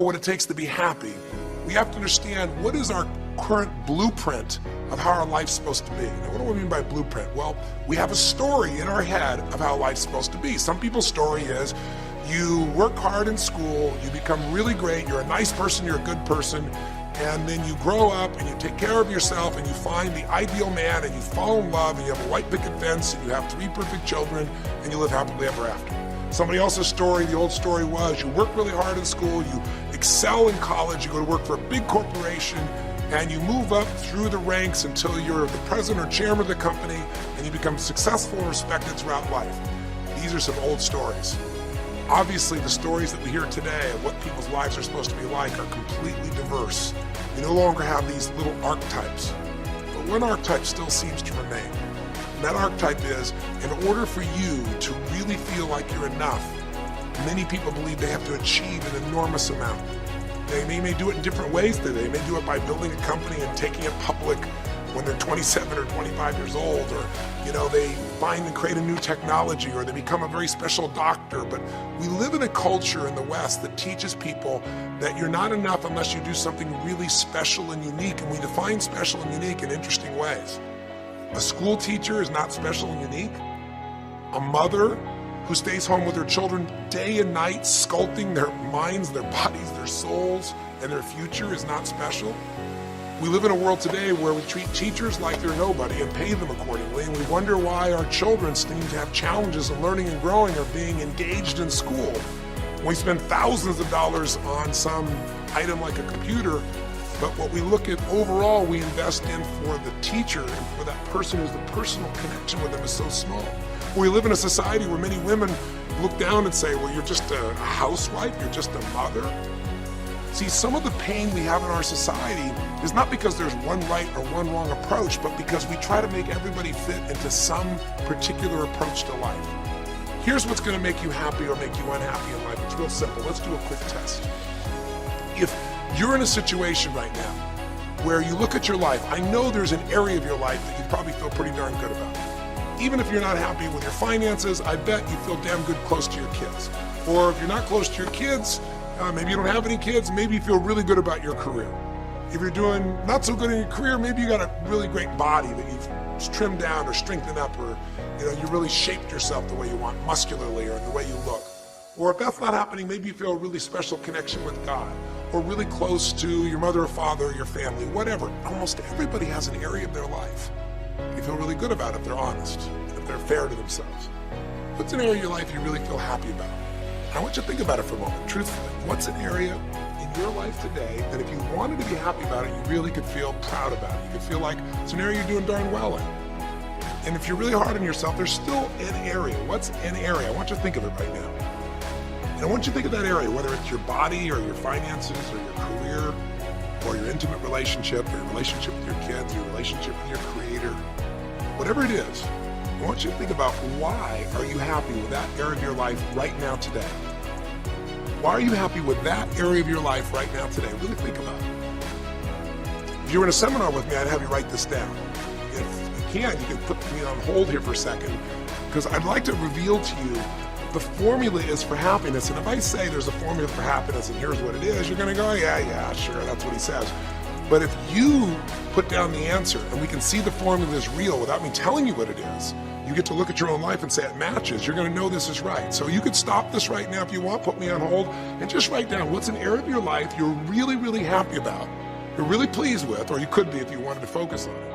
what it takes to be happy, we have to understand what is our current blueprint of how our life's supposed to be. Now, what do I mean by blueprint? Well, we have a story in our head of how life's supposed to be. Some people's story is you work hard in school, you become really great, you're a nice person, you're a good person, and then you grow up and you take care of yourself and you find the ideal man and you fall in love and you have a white picket fence and you have 3 perfect children and you live happily ever after. Somebody else's story, the old story was you work really hard in school, you excel in college, you go to work for a big corporation, and you move up through the ranks until you're the president or chairman of the company and you become successful and respected throughout life. These are some old stories. Obviously, the stories that we hear today of what people's lives are supposed to be like are completely diverse. We no longer have these little archetypes, but one archetype still seems to remain. And that archetype is, in order for you to really feel like you're enough, many people believe they have to achieve an enormous amount. They may do it in different ways. They may do it by building a company and taking it public when they're 27 or 25 years old, or they find and create a new technology, or they become a very special doctor. But we live in a culture in the West that teaches people that you're not enough unless you do something really special and unique, and we define special and unique in interesting ways. A school teacher is not special and unique. A mother who stays home with her children day and night, sculpting their minds, their bodies, their souls, and their future is not special. We live in a world today where we treat teachers like they're nobody and pay them accordingly, and we wonder why our children seem to have challenges in learning and growing or being engaged in school. We spend thousands of dollars on some item like a computer, but what we look at overall, we invest in for the teacher and for that person who's the personal connection with them is so small. We live in a society where many women look down and say, well, you're just a housewife, you're just a mother. See, some of the pain we have in our society is not because there's one right or one wrong approach, but because we try to make everybody fit into some particular approach to life. Here's what's going to make you happy or make you unhappy in life. It's real simple. Let's do a quick test. If you're in a situation right now where you look at your life, I know there's an area of your life that you probably feel pretty darn good about. Even if you're not happy with your finances, I bet you feel damn good close to your kids. Or if you're not close to your kids, maybe you don't have any kids, maybe you feel really good about your career. If you're doing not so good in your career, maybe you got a really great body that you've trimmed down or strengthened up, or you really shaped yourself the way you want, muscularly, or the way you look. Or if that's not happening, maybe you feel a really special connection with God, or really close to your mother or father or your family, whatever. Almost everybody has an area of their life you feel really good about if they're honest, and if they're fair to themselves. What's an area of your life you really feel happy about? I want you to think about it for a moment, truthfully. What's an area in your life today that if you wanted to be happy about it, you really could feel proud about it? You could feel like it's an area you're doing darn well in. And if you're really hard on yourself, there's still an area. What's an area? I want you to think of it right now. And I want you to think of that area, whether it's your body or your finances or your career or your intimate relationship or your relationship with your kids, your relationship with your creator, whatever it is. I want you to think about, why are you happy with that area of your life right now today? Why are you happy with that area of your life right now today? Really think about it. If you were in a seminar with me, I'd have you write this down. If you can put me on hold here for a second, because I'd like to reveal to you the formula is for happiness. And if I say there's a formula for happiness and here's what it is, you're going to go, yeah, sure, that's what he says. But if you put down the answer and we can see the formula is real without me telling you what it is, you get to look at your own life and say it matches. You're going to know this is right. So you could stop this right now if you want, put me on hold, and just write down what's an area of your life you're really, really happy about, you're really pleased with, or you could be if you wanted to focus on it.